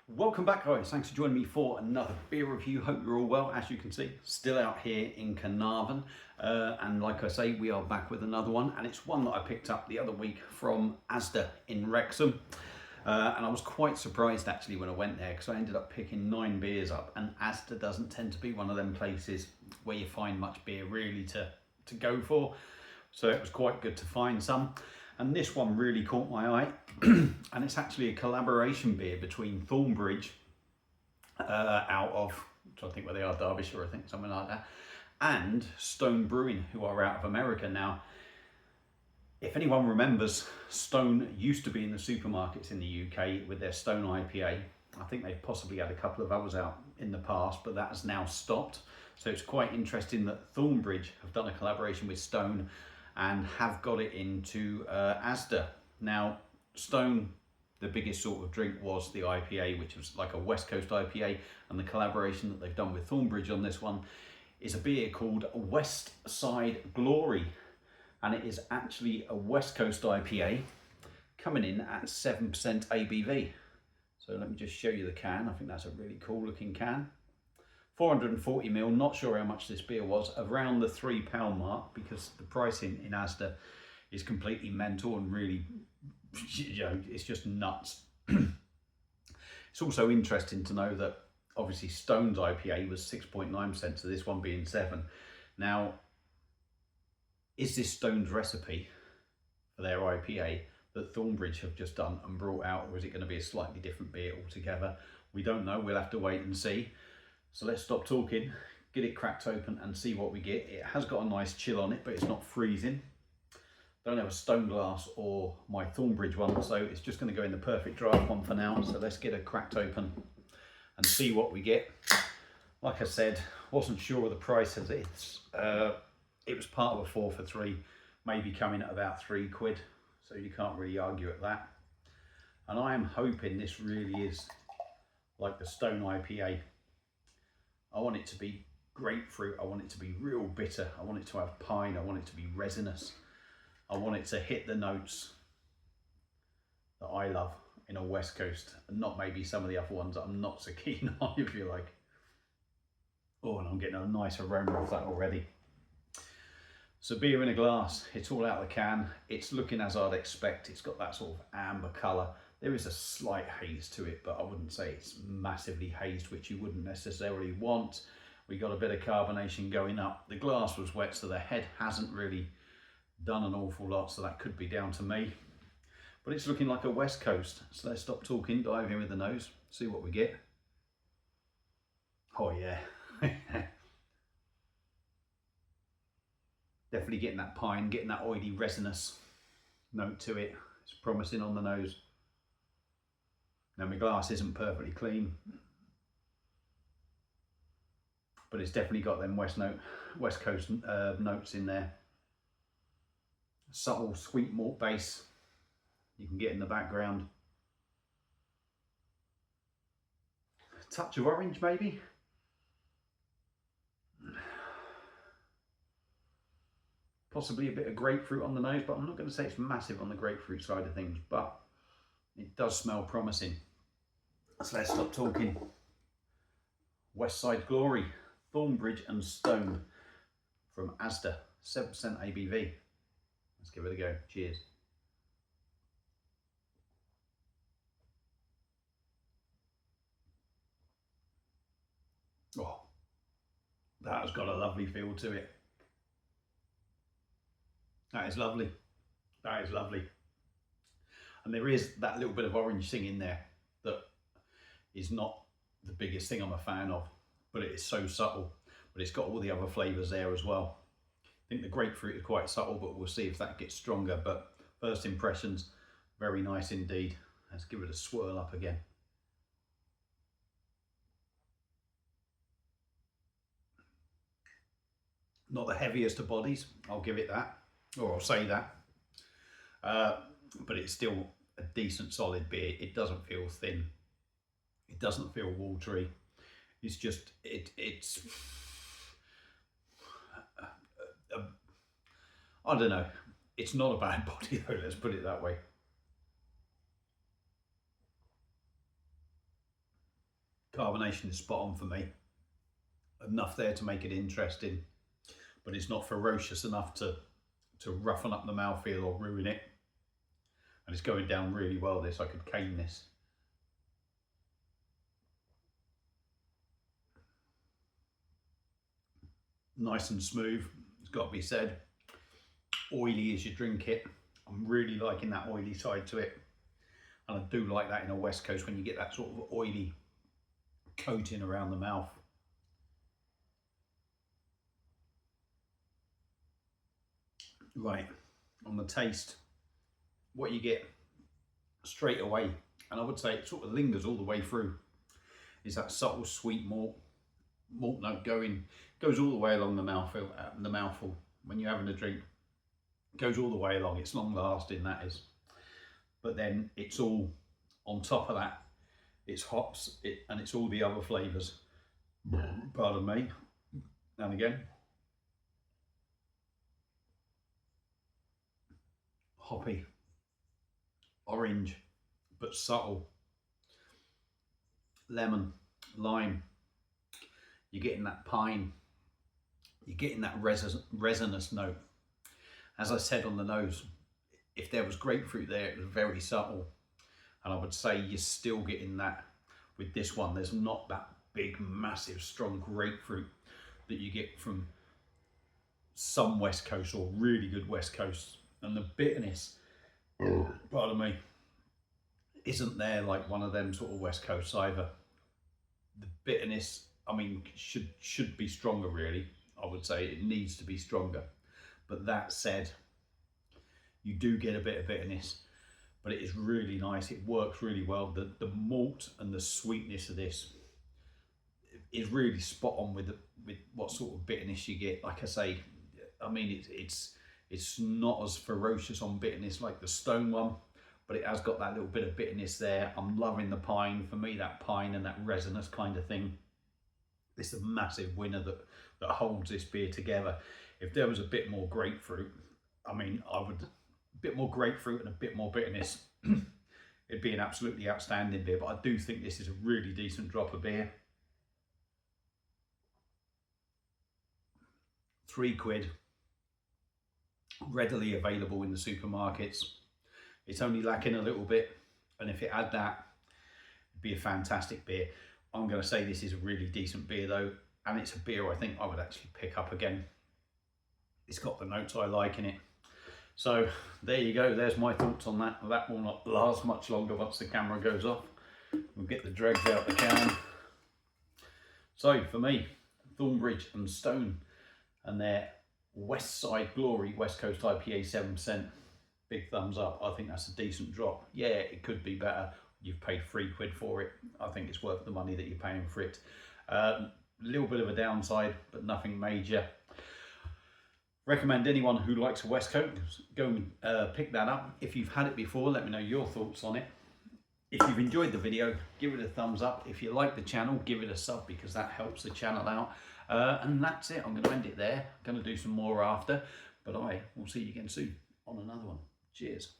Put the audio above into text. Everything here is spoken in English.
Welcome back, guys. Thanks for joining me for another beer review. Hope you're all well. As you can see, still out here in Carnarvon, and like I say, we are back with another one, and it's one that I picked up the other week from Asda in Wrexham, and I was quite surprised actually when I went there, because I ended up picking 9 beers up, and Asda doesn't tend to be one of them places where you find much beer really to go for, so it was quite good to find some. And this one really caught my eye, and it's actually a collaboration beer between Thornbridge, out of, I'm trying to think where they are, Derbyshire, I think, something like that, and Stone Brewing, who are out of America. Now, if anyone remembers, Stone used to be in the supermarkets in the UK with their Stone IPA. I think they've possibly had a couple of others out in the past, but that has now stopped. So it's quite interesting that Thornbridge have done a collaboration with Stone and have got it into Asda. Now, Stone, the biggest sort of drink was the IPA, which was like a West Coast IPA, and the collaboration that they've done with Thornbridge on this one is a beer called West Side Glory, and it is actually a West Coast IPA coming in at 7% ABV. So let me just show you the can. I think that's a really cool looking can. 440ml, not sure how much this beer was, around the £3 mark, because the pricing in Asda is completely mental and really, you know, it's just nuts. It's also interesting to know that obviously Stone's IPA was 6.9%, so this one being 7. Now, is this Stone's recipe for their IPA that Thornbridge have just done and brought out, or is it going to be a slightly different beer altogether? We don't know, we'll have to wait and see. So let's stop talking, get it cracked open and see what we get. It has got a nice chill on it, but it's not freezing. Don't have a Stone glass or my Thornbridge one, so it's just going to go in the perfect draft one for now. So let's get it cracked open and see what we get. Like I said, wasn't sure of the price as it's. It was part of a 4 for 3, maybe coming at about £3, so you can't really argue at that. And I am hoping this really is like the Stone IPA. I want it to be grapefruit, I want it to be real bitter, I want it to have pine, I want it to be resinous. I want it to hit the notes that I love in a West Coast, and not maybe some of the other ones that I'm not so keen on, if you like. Oh, and I'm getting a nice aroma of that already. So beer in a glass, it's all out of the can. It's looking as I'd expect. It's got that sort of amber colour. There is a slight haze to it, but I wouldn't say it's massively hazed, which you wouldn't necessarily want. We got a bit of carbonation going up. The glass was wet, so the head hasn't really done an awful lot, so that could be down to me. But it's looking like a West Coast. So let's stop talking, dive in with the nose, see what we get. Oh yeah. Definitely getting that pine, getting that oily resinous note to it. It's promising on the nose. Now my glass isn't perfectly clean, but it's definitely got them West Coast notes in there. Subtle sweet malt base you can get in the background. A touch of orange maybe. Possibly a bit of grapefruit on the nose, but I'm not going to say it's massive on the grapefruit side of things, but it does smell promising. So let's stop talking. West Side Glory, Thornbridge and Stone from Asda, 7% ABV. Let's give it a go. Cheers. Oh, that has got a lovely feel to it. That is lovely. That is lovely. And there is that little bit of orange thing in there that is not the biggest thing I'm a fan of, but it is so subtle. But it's got all the other flavours there as well. I think the grapefruit is quite subtle, but we'll see if that gets stronger. But first impressions, very nice indeed. Let's give it a swirl up again. Not the heaviest of bodies, I'll give it that, or I'll say that. But it's still a decent solid beer. It doesn't feel thin. It doesn't feel watery. It's just, it's I don't know. It's not a bad body though, let's put it that way. Carbonation is spot on for me. Enough there to make it interesting, but it's not ferocious enough to roughen up the mouthfeel or ruin it. And it's going down really well, this. I could cane this. Nice and smooth, it's got to be said. Oily as you drink it. I'm really liking that oily side to it. And I do like that in a West Coast when you get that sort of oily coating around the mouth. Right, on the taste, what you get straight away, and I would say it sort of lingers all the way through, is that subtle sweet malt note goes all the way along the mouthful when you're having a drink. It goes all the way along. It's long lasting, that is. But then it's all on top of that. It's hops, and it's all the other flavours. Pardon me. And again, hoppy, orange, but subtle. Lemon, lime. You're getting that pine. You're getting that resinous note. As I said on the nose, if there was grapefruit there, it was very subtle. And I would say you're still getting that with this one. There's not that big, massive, strong grapefruit that you get from some West Coast or really good West Coast. And the bitterness, pardon me, isn't there like one of them sort of West Coasts either. The bitterness, I mean, should be stronger really. I would say it needs to be stronger. But that said, you do get a bit of bitterness, but it is really nice. It works really well. The malt and the sweetness of this is really spot on with what sort of bitterness you get. Like I say, I mean, it's not as ferocious on bitterness like the Stone one, but it has got that little bit of bitterness there. I'm loving the pine. For me, that pine and that resinous kind of thing, it's a massive winner that holds this beer together. If there was a bit more grapefruit, I mean, a bit more grapefruit and a bit more bitterness, it'd be an absolutely outstanding beer. But I do think this is a really decent drop of beer. £3, readily available in the supermarkets. It's only lacking a little bit, and if it had that, it'd be a fantastic beer. I'm going to say this is a really decent beer though, and it's a beer I think I would actually pick up again. It's got the notes I like in it. So there you go, there's my thoughts on that. That will not last much longer once the camera goes off. We'll get the dregs out the can. So for me, Thornbridge and Stone and their West Side Glory West Coast IPA 7%. Big thumbs up. I think that's a decent drop. Yeah, it could be better. You've paid £3 for it. I think it's worth the money that you're paying for it. A little bit of a downside, but nothing major. Recommend anyone who likes a West Coast, go and pick that up. If you've had it before, let me know your thoughts on it. If you've enjoyed the video, give it a thumbs up. If you like the channel, give it a sub because that helps the channel out. And that's it. I'm going to end it there. I'm going to do some more after, but I will see you again soon on another one. Cheers.